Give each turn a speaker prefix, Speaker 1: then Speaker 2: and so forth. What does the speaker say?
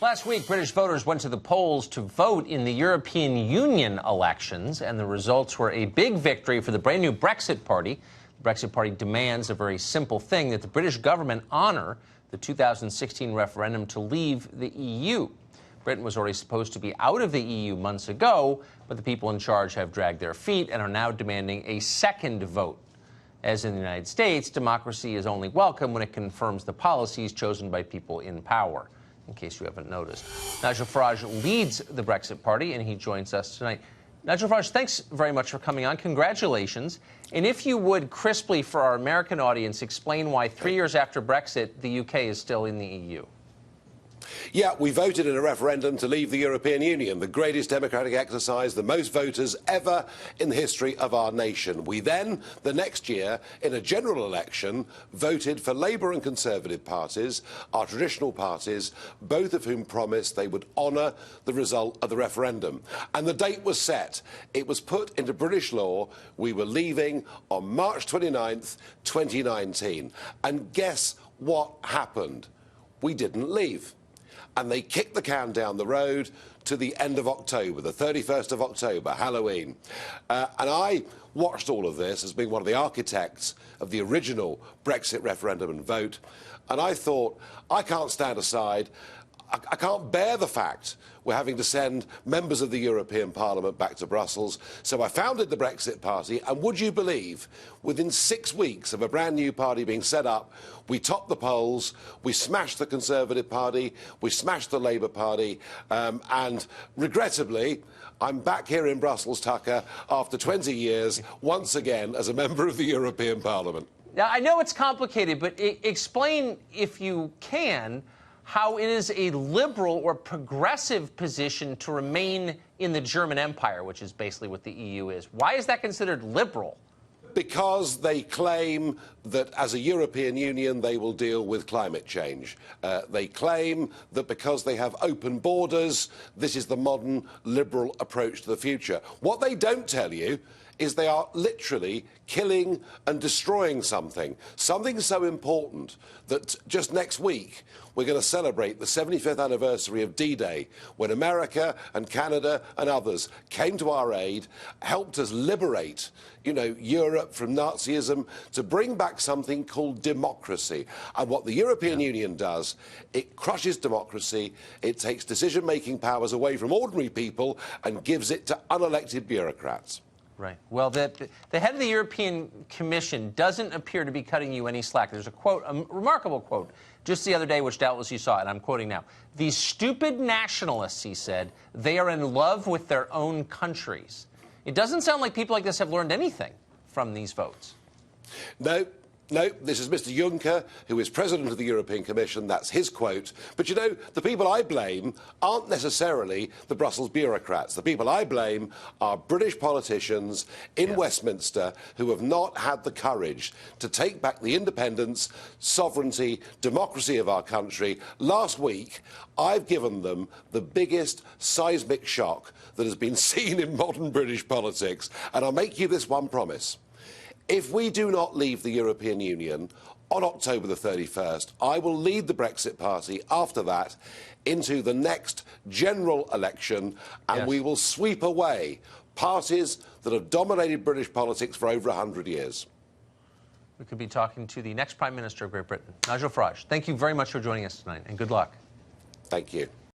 Speaker 1: Last week, British voters went to the polls to vote in the European Union elections, and the results were a big victory for the brand new Brexit Party. The Brexit Party demands a very simple thing, that the British government honor the 2016 referendum to leave the EU. Britain was already supposed to be out of the EU months ago, but the people in charge have dragged their feet and are now demanding a second vote. As in the United States, democracy is only welcome when it confirms the policies chosen by people in power, in case you haven't noticed. Nigel Farage leads the Brexit Party, and he joins us tonight. Nigel Farage, thanks very much for coming on. Congratulations. And if you would, crisply for our American audience, explain why 3 years after Brexit, the UK is still in the EU.
Speaker 2: Yeah, we voted in a referendum to leave the European Union, the greatest democratic exercise, the most voters ever in the history of our nation. We then, the next year, in a general election, voted for Labour and Conservative parties, our traditional parties, both of whom promised they would honour the result of the referendum. And the date was set. It was put into British law. We were leaving on March 29th, 2019. And guess what happened? We didn't leave. And they kicked the can down the road to the end of October, the 31st of October, Halloween. And I watched all of this as being one of the architects of the original Brexit referendum and vote. And I thought, I can't stand aside. I can't bear the fact we're having to send members of the European Parliament back to Brussels. So I founded the Brexit Party, and would you believe, within 6 weeks of a brand new party being set up, we topped the polls, we smashed the Conservative Party, we smashed the Labour Party, and regrettably, I'm back here in Brussels, Tucker, after 20 years, once again as a member of the European Parliament.
Speaker 1: Now, I know it's complicated, but explain, if you can, how it is a liberal or progressive position to remain in the German Empire, which is basically what the EU is. Why is that considered liberal?
Speaker 2: Because they claim that as a European Union they will deal with climate change. They claim that because they have open borders, this is the modern liberal approach to the future. What they don't tell you is they are literally killing and destroying something so important that just next week we're going to celebrate the 75th anniversary of D-Day, when America and Canada and others came to our aid, helped us liberate, Europe from Nazism, to bring back something called democracy. And what the European Union does, it crushes democracy, it takes decision-making powers away from ordinary people and gives it to unelected bureaucrats.
Speaker 1: Right. Well, the head of the European Commission doesn't appear to be cutting you any slack. There's a quote, a remarkable quote, just the other day, which doubtless you saw, and I'm quoting now. "These stupid nationalists," he said, "they are in love with their own countries." It doesn't sound like people like this have learned anything from these votes.
Speaker 2: No, this is Mr. Juncker, who is President of the European Commission. That's his quote. But, the people I blame aren't necessarily the Brussels bureaucrats. The people I blame are British politicians in Westminster who have not had the courage to take back the independence, sovereignty, democracy of our country. Last week, I've given them the biggest seismic shock that has been seen in modern British politics. And I'll make you this one promise. If we do not leave the European Union on October the 31st, I will lead the Brexit Party after that into the next general election, and we will sweep away parties that have dominated British politics for over 100 years.
Speaker 1: We could be talking to the next Prime Minister of Great Britain, Nigel Farage. Thank you very much for joining us tonight, and good luck.
Speaker 2: Thank you.